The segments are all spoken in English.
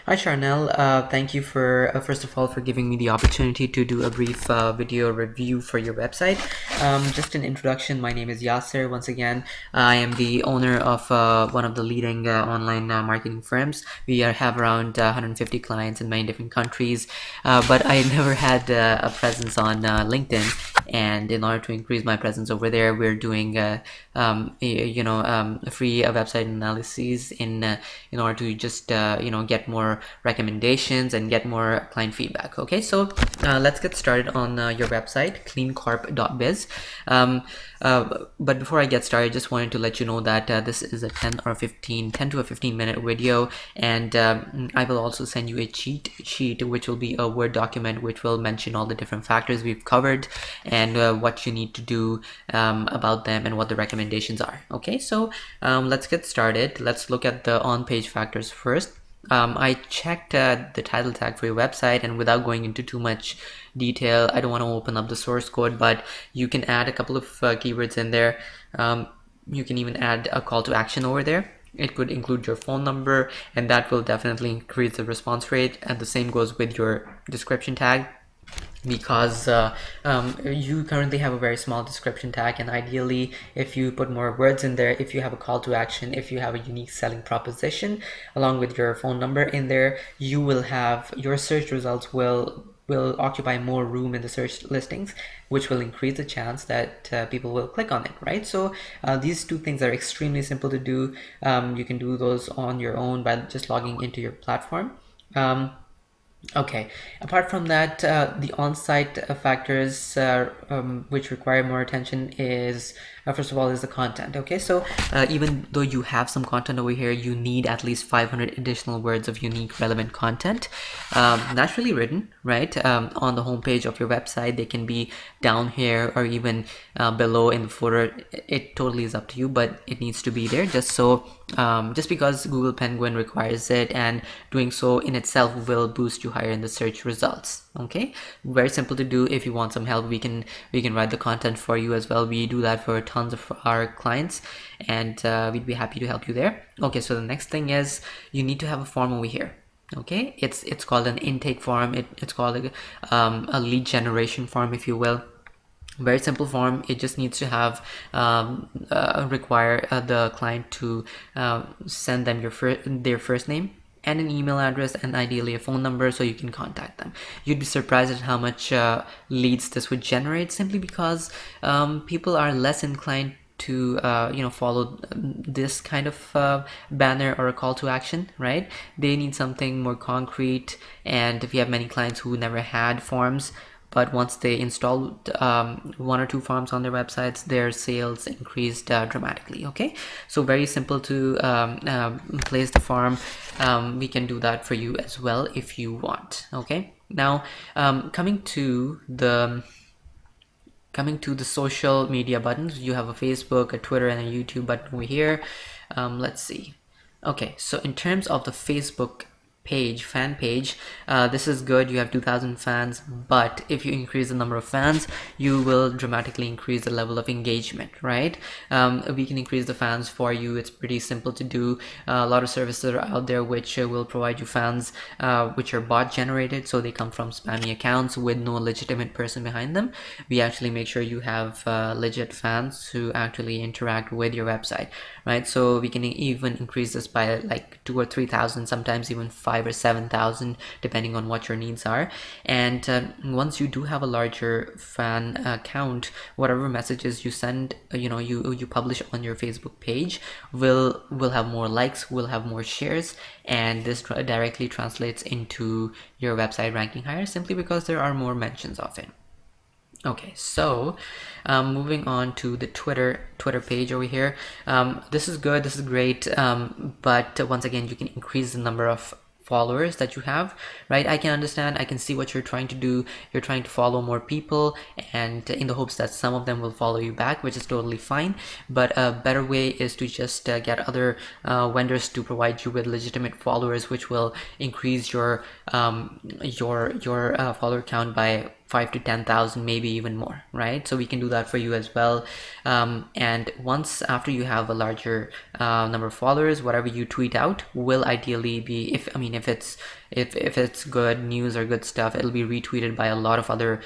Hi Charnell, thank you for first of all for giving me the opportunity to do a brief video review for your website. Just an introduction, my name is Yasser. Once again, I am the owner of one of the leading online marketing firms. We have around 150 clients in many different countries, but I never had a presence on LinkedIn. And in order to increase my presence over there, we're doing free website analyses in order to just get more recommendations and get more client feedback. Okay, so let's get started on your website, Cleancorp.biz. But before I get started, I just wanted to let you know that this is a 10 to a 15 minute video, and I will also send you a cheat sheet, which will be a Word document which will mention all the different factors we've covered and what you need to do about them and what the recommendations are. Okay, so let's get started. Let's look at the on-page factors first. I checked the title tag for your website, and without going into too much detail, I don't want to open up the source code, but you can add a couple of keywords in there. You can even add a call to action over there. It could include your phone number, and that will definitely increase the response rate. And the same goes with your description tag, because you currently have a very small description tag, and ideally if you put more words in there, if you have a call to action, if you have a unique selling proposition along with your phone number in there, you will have your search results will occupy more room in the search listings, which will increase the chance that people will click on it, right? So these two things are extremely simple to do. You can do those on your own by just logging into your platform. Okay, apart from that, the on-site factors which require more attention is first of all is the content. Okay, so even though you have some content over here, you need at least 500 additional words of unique relevant content, naturally written, right, on the homepage of your website. They can be down here or even below in the footer. It totally is up to you, but it needs to be there just because Google Penguin requires it, and doing so in itself will boost you higher in the search results. Okay, very simple to do. If you want some help, we can write the content for you as well. We do that for tons of our clients, and we'd be happy to help you there. Okay, so the next thing is you need to have a form over here. Okay, it's called an intake form. It's called a lead generation form, if you will. Very simple form. It just needs to have require the client to send them their first name and an email address, and ideally a phone number, so you can contact them. You'd be surprised at how much leads this would generate, simply because people are less inclined to follow this kind of banner or a call to action, right? They need something more concrete, and if you have many clients who never had forms, but once they installed one or two forms on their websites, their sales increased dramatically. Okay, so very simple to place the form. We can do that for you as well if you want. Okay, now coming to the social media buttons, you have a Facebook, a Twitter, and a YouTube button over here. Let's see. Okay, so in terms of the Facebook fan page, this is good. You have 2,000 fans, but if you increase the number of fans, you will dramatically increase the level of engagement, right? We can increase the fans for you. It's pretty simple to do. A lot of services are out there which will provide you fans which are bot generated, so they come from spammy accounts with no legitimate person behind them. We actually make sure you have legit fans who actually interact with your website, right? So we can even increase this by like 2,000 or 3,000, sometimes even 5,000 or 7,000, depending on what your needs are. And once you do have a larger fan count, whatever messages you send, you publish on your Facebook page will have more likes, will have more shares, and this directly translates into your website ranking higher, simply because there are more mentions of it. Okay, so moving on to the Twitter page over here. This is good, this is great, but once again, you can increase the number of followers that you have, right? I can understand, I can see what you're trying to do. You're trying to follow more people, and in the hopes that some of them will follow you back, which is totally fine. But a better way is to just get other vendors to provide you with legitimate followers, which will increase your follower count by 5 to 10,000, maybe even more, right? So we can do that for you as well. And once after you have a larger number of followers, whatever you tweet out will ideally be, if it's good news or good stuff, it'll be retweeted by a lot of other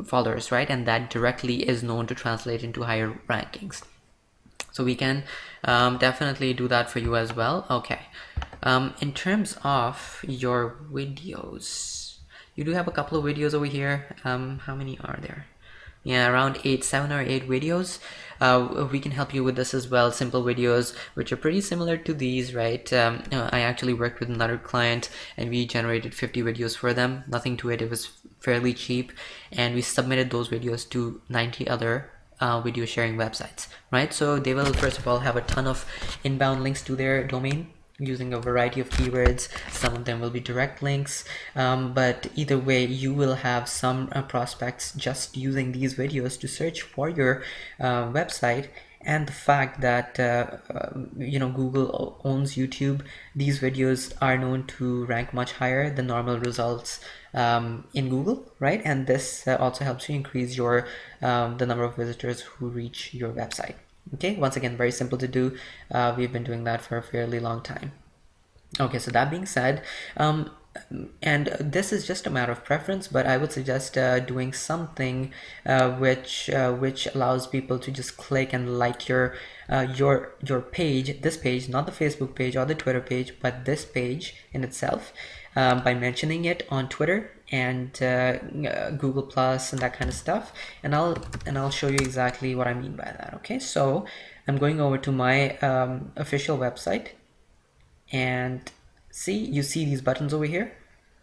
followers, right? And that directly is known to translate into higher rankings. So we can definitely do that for you as well. Okay. In terms of your videos, you do have a couple of videos over here. How many are there? Yeah, around 7 or 8 videos. We can help you with this as well. Simple videos which are pretty similar to these, right? I actually worked with another client and we generated 50 videos for them. Nothing to it. It was fairly cheap, and we submitted those videos to 90 other video sharing websites, right? So they will first of all have a ton of inbound links to their domain using a variety of keywords. Some of them will be direct links, but either way you will have some prospects just using these videos to search for your website. And the fact that Google owns YouTube, these videos are known to rank much higher than normal results in Google, right? And this also helps you increase your the number of visitors who reach your website. Okay, once again, very simple to do. We've been doing that for a fairly long time. Okay, so that being said, and this is just a matter of preference, but I would suggest doing something which allows people to just click and like your page, this page, not the Facebook page or the Twitter page, but this page in itself, by mentioning it on Twitter and Google Plus and that kind of stuff. And I'll show you exactly what I mean by that. Okay, so I'm going over to my official website, and you see these buttons over here,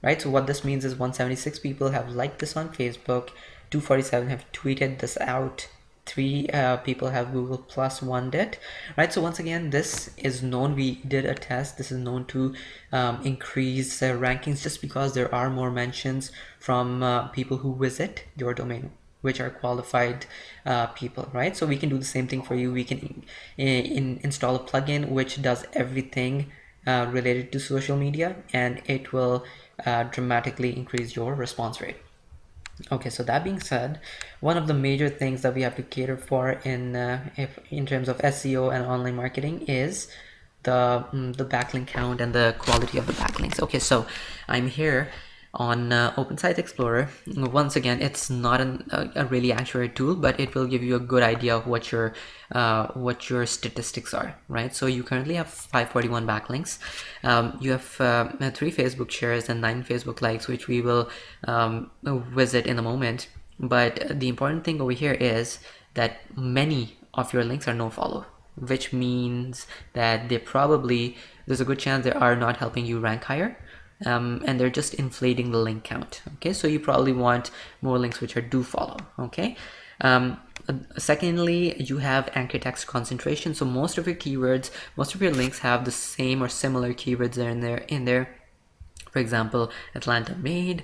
right? So what this means is 176 people have liked this on Facebook, 247 have tweeted this out, 3 people have Google Plus one'd it, right? So once again, this is known, we did a test, this is known to increase rankings just because there are more mentions from people who visit your domain, which are qualified people, right? So we can do the same thing for you. We can install a plugin which does everything related to social media, and it will dramatically increase your response rate. Okay, so that being said, one of the major things that we have to cater for in terms of SEO and online marketing is the backlink count and the quality of the backlinks. Okay, so I'm here on Open Site Explorer. Once again, it's not a really accurate tool, but it will give you a good idea of what your statistics are, right? So you currently have 541 backlinks. You have 3 Facebook shares and 9 Facebook likes, which we will visit in a moment. But the important thing over here is that many of your links are no follow, which means that there's a good chance they are not helping you rank higher. And they're just inflating the link count. Okay, so you probably want more links which are do follow. Okay, secondly, you have anchor text concentration. So most of your keywords, most of your links have the same or similar keywords in there. For example, Atlanta made,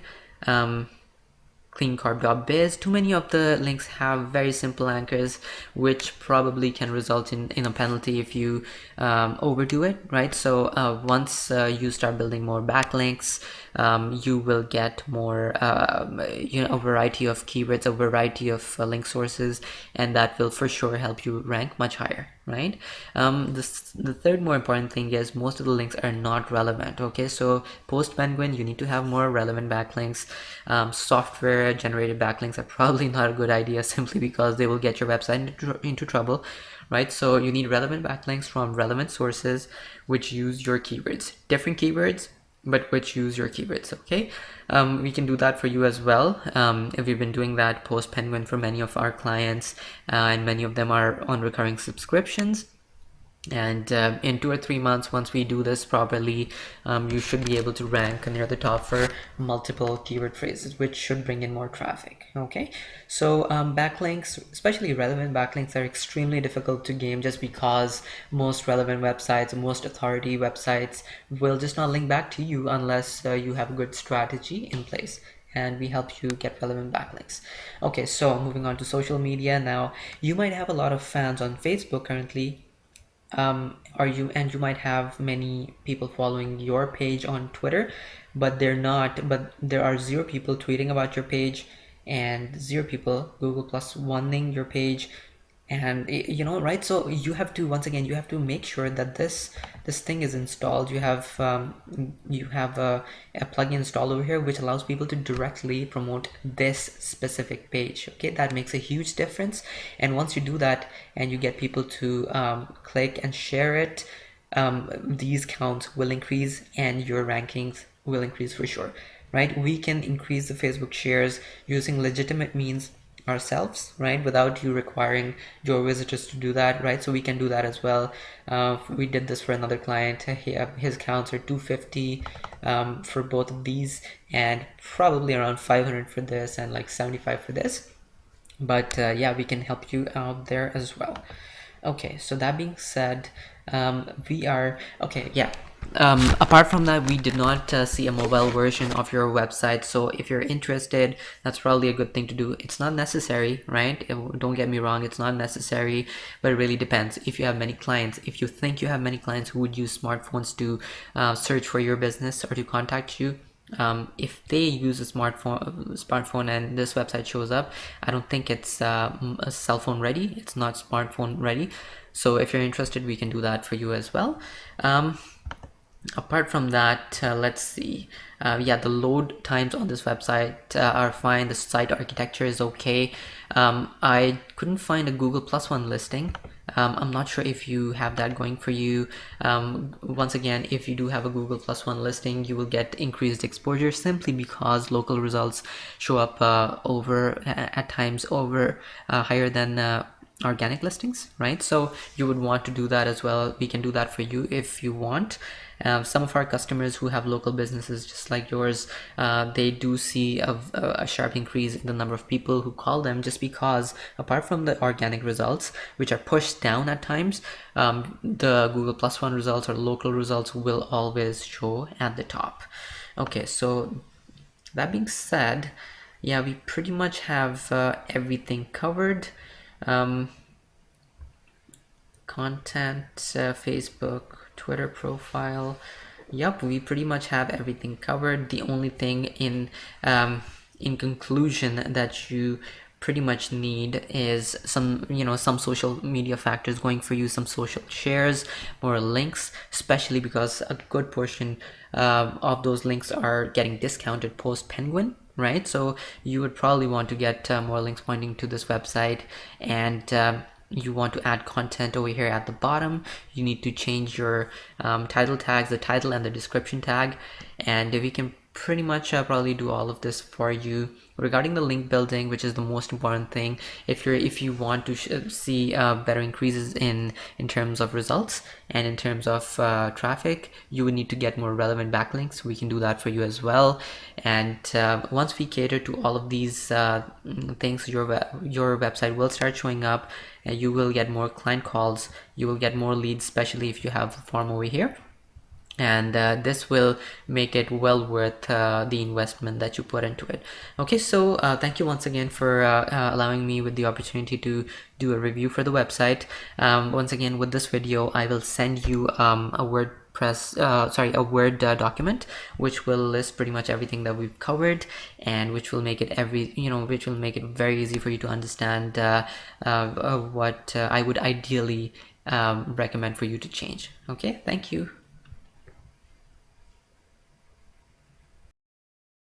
Cleancorp.biz. Too many of the links have very simple anchors, which probably can result in a penalty if you overdo it, right? So once you start building more backlinks, you will get more a variety of keywords, a variety of link sources, and that will for sure help you rank much higher, right? The third more important thing is most of the links are not relevant. Okay, so post Penguin, you need to have more relevant backlinks. Software generated backlinks are probably not a good idea, simply because they will get your website into trouble, right? So you need relevant backlinks from relevant sources which use your keywords, different keywords, but which use your keywords. Okay, we can do that for you as well. If we've been doing that post Penguin for many of our clients, and many of them are on recurring subscriptions. And in 2 or 3 months, once we do this properly, you should be able to rank near the top for multiple keyword phrases, which should bring in more traffic. Okay, so backlinks, especially relevant backlinks, are extremely difficult to game, just because most relevant websites, most authority websites will just not link back to you unless you have a good strategy in place, and we help you get relevant backlinks. Okay, so moving on to social media now. You might have a lot of fans on Facebook currently, you might have many people following your page on Twitter, but there are 0 people tweeting about your page and 0 people Google plus oneing your page, and right? So you have to, once again, you have to make sure that this thing is installed. You have a plugin installed over here which allows people to directly promote this specific page. Okay, that makes a huge difference. And once you do that and you get people to click and share it, these counts will increase and your rankings will increase for sure, right? We can increase the Facebook shares using legitimate means ourselves, right, without you requiring your visitors to do that, right? So we can do that as well. We did this for another client. His counts are 250 for both of these, and probably around 500 for this and like 75 for this. But yeah, we can help you out there as well. Okay, so that being said, we are okay. Yeah, apart from that, we did not see a mobile version of your website, so if you're interested, that's probably a good thing to do. It's not necessary, right? Don't get me wrong, it's not necessary, but it really depends. If you have many clients, if you think you have many clients who would use smartphones to search for your business or to contact you, if they use a smartphone and this website shows up, I don't think it's a cell phone ready. It's not smartphone ready. So if you're interested, we can do that for you as well. Apart from that, let's see. Yeah, the load times on this website are fine. The site architecture is okay. I couldn't find a Google Plus One listing. I'm not sure if you have that going for you. Once again, if you do have a Google Plus One listing, you will get increased exposure simply because local results show up at times over higher than organic listings, right? So you would want to do that as well. We can do that for you if you want. Some of our customers who have local businesses just like yours, they do see a sharp increase in the number of people who call them, just because apart from the organic results, which are pushed down at times, the Google Plus One results or local results will always show at the top. Okay, so that being said, yeah, we pretty much have everything covered. Content, Facebook, Twitter profile. Yep, we pretty much have everything covered. The only thing in conclusion that you pretty much need is some social media factors going for you, some social shares, more links, especially because a good portion of those links are getting discounted post Penguin, right? So you would probably want to get more links pointing to this website, and you want to add content over here at the bottom. You need to change your title tags, the title and the description tag, and we can pretty much probably do all of this for you. Regarding the link building, which is the most important thing, if you want to see better increases in terms of results and in terms of traffic, you would need to get more relevant backlinks. We can do that for you as well. And once we cater to all of these things, your website will start showing up, and you will get more client calls, you will get more leads, especially if you have the form over here. And this will make it well worth the investment that you put into it. Okay, so thank you once again for allowing me with the opportunity to do a review for the website. Once again, with this video, I will send you a Word document which will list pretty much everything that we've covered, and which will make it very easy for you to understand what I would ideally recommend for you to change. Okay, thank you.